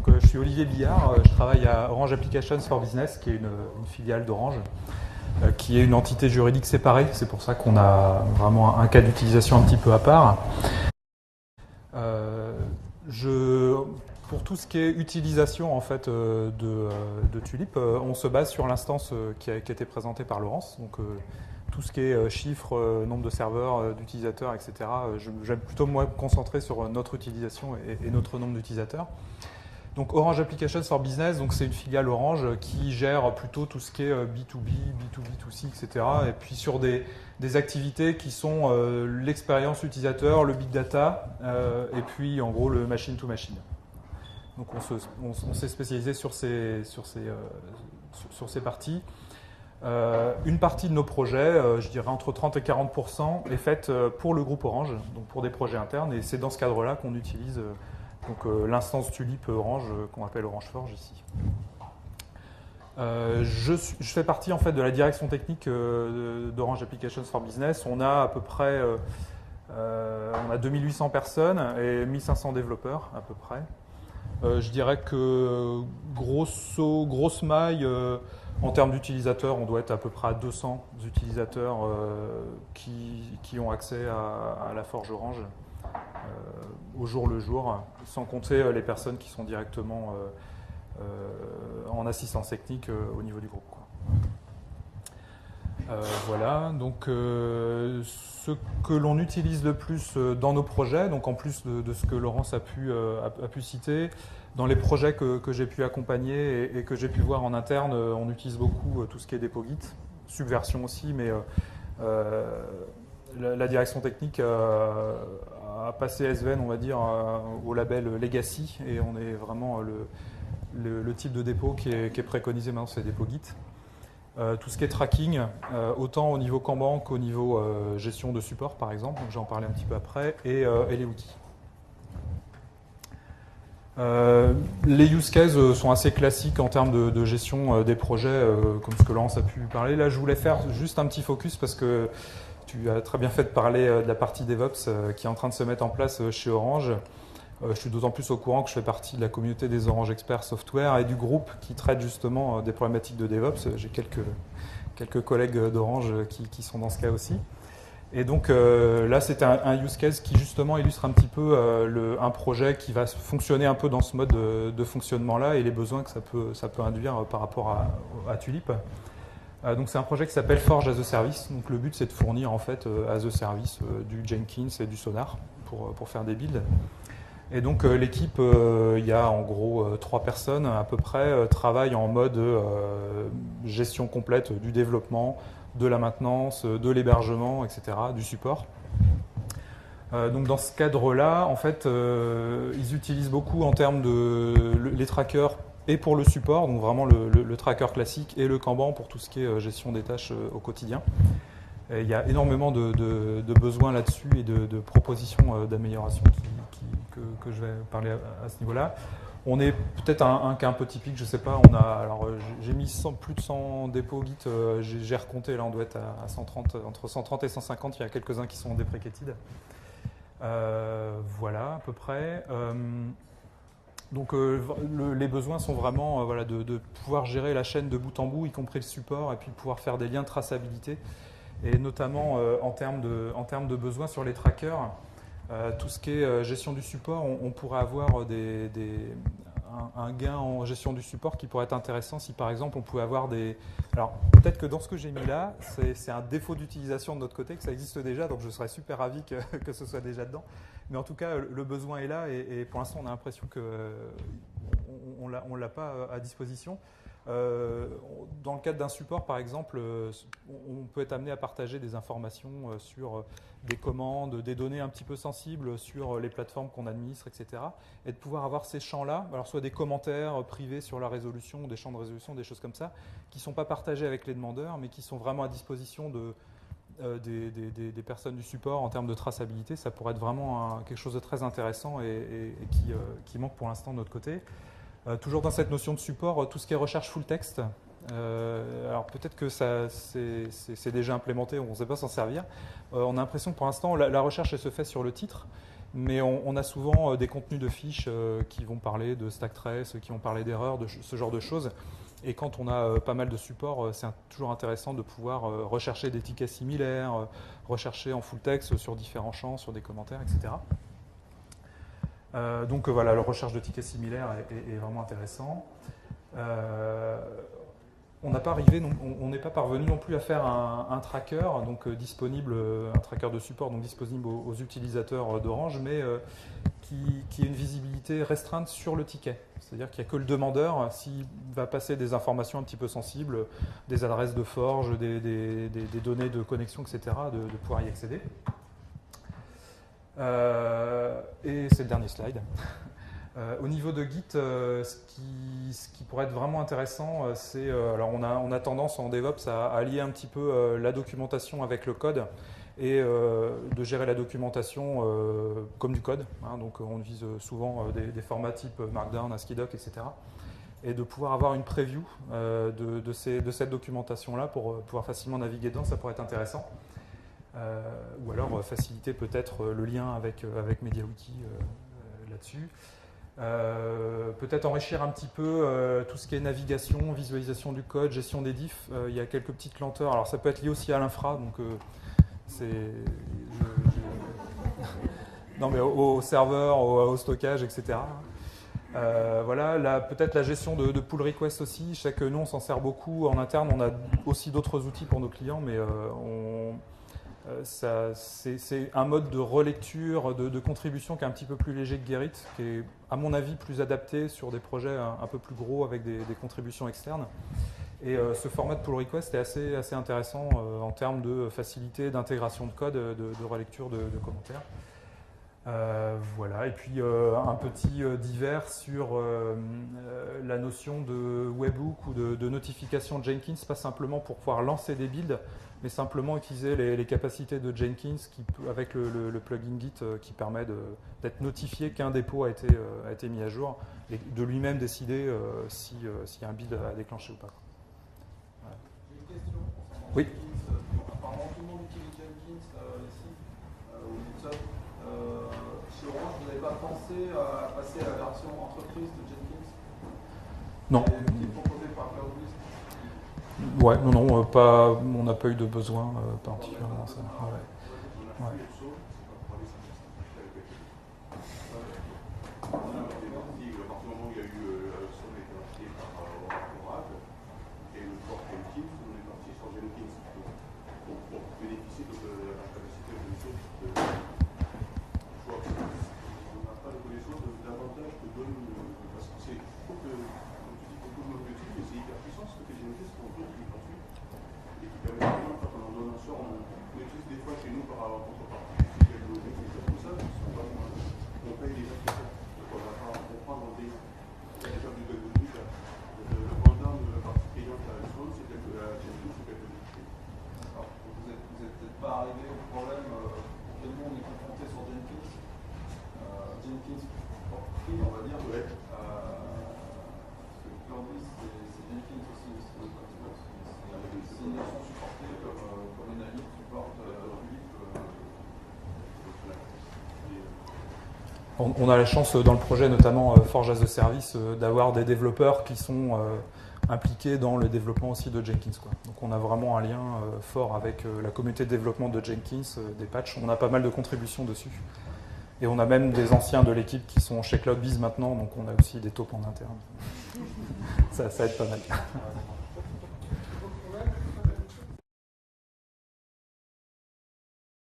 Donc, je suis Olivier Billard, je travaille à Orange Applications for Business, qui est une filiale d'Orange, qui est une entité juridique séparée. C'est pour ça qu'on a vraiment un cas d'utilisation un petit peu à part. Pour tout ce qui est utilisation en fait, de Tulip, on se base sur l'instance qui a été présentée par Laurence. Donc, tout ce qui est chiffres, nombre de serveurs, d'utilisateurs, etc. J'aime plutôt moi me concentrer sur notre utilisation et notre nombre d'utilisateurs. Donc Orange Applications for Business, donc c'est une filiale Orange qui gère plutôt tout ce qui est B2B, B2B2C, etc. Et puis sur des activités qui sont l'expérience utilisateur, le big data, et puis en gros le machine to machine. Donc on s'est spécialisé sur ces parties. Une partie de nos projets, je dirais entre 30 et 40%, est faite pour le groupe Orange, donc pour des projets internes, et c'est dans ce cadre-là qu'on utilise l'instance Tulip Orange qu'on appelle Orange Forge ici. Je fais partie en fait de la direction technique d'Orange Applications for Business. On a à peu près on a 2800 personnes et 1500 développeurs à peu près. Je dirais que grosse maille, en termes d'utilisateurs, on doit être à peu près à 200 utilisateurs qui ont accès à la Forge Orange au jour le jour, sans compter les personnes qui sont directement en assistance technique au niveau du groupe, quoi. Voilà, donc ce que l'on utilise le plus dans nos projets, donc en plus de ce que Laurence a pu citer, dans les projets que j'ai pu accompagner et que j'ai pu voir en interne, on utilise beaucoup tout ce qui est dépôt Git, Subversion aussi, mais la direction technique a passé SVN, on va dire, au label Legacy, et on est vraiment le type de dépôt qui est préconisé maintenant, c'est dépôt Git. Tout ce qui est tracking, autant au niveau Kanban qu'au niveau gestion de support par exemple, donc j'en parlais un petit peu après, et les outils. Les use cases sont assez classiques en termes de gestion des projets, comme ce que Laurence a pu parler. Là, je voulais faire juste un petit focus parce que tu as très bien fait de parler de la partie DevOps qui est en train de se mettre en place chez Orange. Je suis d'autant plus au courant que je fais partie de la communauté des Orange Experts Software et du groupe qui traite justement des problématiques de DevOps. J'ai quelques collègues d'Orange qui sont dans ce cas aussi. Et donc là, c'est un use case qui justement illustre un petit peu un projet qui va fonctionner un peu dans ce mode de fonctionnement-là et les besoins que ça peut induire par rapport à Tulip. Donc c'est un projet qui s'appelle Forge as a Service. Donc le but, c'est de fournir en fait as a Service du Jenkins et du Sonar pour faire des builds. Et donc l'équipe, il y a en gros 3 personnes à peu près, travaillent en mode gestion complète du développement, de la maintenance, de l'hébergement, etc., du support. Donc dans ce cadre-là, en fait, ils utilisent beaucoup en termes les trackers et pour le support, donc vraiment le tracker classique et le Kanban pour tout ce qui est gestion des tâches au quotidien. Et il y a énormément de besoins là-dessus et de propositions d'amélioration que je vais parler à ce niveau-là. On est peut-être un cas un peu typique, je ne sais pas. J'ai mis plus de 100 dépôts Git, j'ai recompté, là on doit être à 130, entre 130 et 150, il y a quelques-uns qui sont deprecated. Voilà, à peu près. Donc les besoins sont vraiment de pouvoir gérer la chaîne de bout en bout, y compris le support, et puis pouvoir faire des liens de traçabilité. Et notamment en termes de besoins sur les trackers, tout ce qui est gestion du support, on pourrait avoir un gain en gestion du support qui pourrait être intéressant si par exemple on pouvait avoir des... Alors peut-être que dans ce que j'ai mis là, c'est un défaut d'utilisation de notre côté, que ça existe déjà, donc je serais super ravi que ce soit déjà dedans. Mais en tout cas, le besoin est là et pour l'instant on a l'impression qu'on ne l'a pas à disposition. Dans le cadre d'un support, par exemple, on peut être amené à partager des informations sur des commandes, des données un petit peu sensibles sur les plateformes qu'on administre, etc. Et de pouvoir avoir ces champs-là, alors soit des commentaires privés sur la résolution, des champs de résolution, des choses comme ça, qui ne sont pas partagés avec les demandeurs, mais qui sont vraiment à disposition des personnes du support en termes de traçabilité. Ça pourrait être vraiment quelque chose de très intéressant et qui manque pour l'instant de notre côté. Toujours dans cette notion de support, tout ce qui est recherche full text, alors peut-être que c'est déjà implémenté, on ne sait pas s'en servir. On a l'impression que pour l'instant, la recherche elle se fait sur le titre mais on a souvent des contenus de fiches qui vont parler de stack trace, qui vont parler d'erreurs, de ce genre de choses. Et quand on a pas mal de supports, c'est toujours intéressant de pouvoir rechercher des tickets similaires, rechercher en full text sur différents champs, sur des commentaires, etc. Donc voilà, la recherche de tickets similaires est vraiment intéressant. On n'est pas parvenu non plus à faire un tracker, donc disponible, un tracker de support, donc disponible aux utilisateurs d'Orange, mais qui ait une visibilité restreinte sur le ticket. C'est-à-dire qu'il n'y a que le demandeur, s'il va passer des informations un petit peu sensibles, des adresses de forge, des données de connexion, etc., de pouvoir y accéder. Et c'est le dernier slide. Au niveau de Git, ce qui pourrait être vraiment intéressant, c'est alors on a tendance en DevOps à allier un petit peu la documentation avec le code et de gérer la documentation comme du code. Hein, donc on vise souvent des formats type Markdown, ASCII-Doc, etc. Et de pouvoir avoir une preview de cette documentation-là pour pouvoir facilement naviguer dedans, ça pourrait être intéressant. Ou alors faciliter peut-être le lien avec MediaWiki là-dessus. Peut-être enrichir un petit peu tout ce qui est navigation, visualisation du code, gestion des diffs. Il y a quelques petites lenteurs. Alors ça peut être lié aussi à l'infra, donc non mais au serveur, au stockage, etc. Voilà, peut-être la gestion de pull request aussi. Je sais que nous on s'en sert beaucoup en interne. On a aussi d'autres outils pour nos clients, mais c'est un mode de relecture, de contribution qui est un petit peu plus léger que Gerrit, qui est à mon avis plus adapté sur des projets un peu plus gros avec des contributions externes. Et ce format de pull request est assez intéressant en termes de facilité d'intégration de code, de relecture de commentaires. Voilà, et puis un petit divers sur la notion de webhook ou de notification Jenkins, pas simplement pour pouvoir lancer des builds, mais simplement utiliser les capacités de Jenkins avec le plugin Git qui permet d'être notifié qu'un dépôt a été mis à jour et de lui-même décider s'il y a un build à déclencher ou pas. Voilà. J'ai une question concernant Oui. Jenkins. Apparemment, tout le monde utilise Jenkins ici, au GitHub. Chez Orange, vous n'avez pas pensé à passer à la version entreprise de Jenkins? Non. Qui est proposée par CloudWist. Ouais, non, on n'a pas eu de besoin particulièrement ça. Ouais. Ouais. On a la chance dans le projet, notamment Forge as a Service, d'avoir des développeurs qui sont impliqués dans le développement aussi de Jenkins, quoi. Donc on a vraiment un lien fort avec la communauté de développement de Jenkins, des patchs. On a pas mal de contributions dessus. Et on a même des anciens de l'équipe qui sont chez CloudBees maintenant, donc on a aussi des taupes en interne. Ça aide pas mal.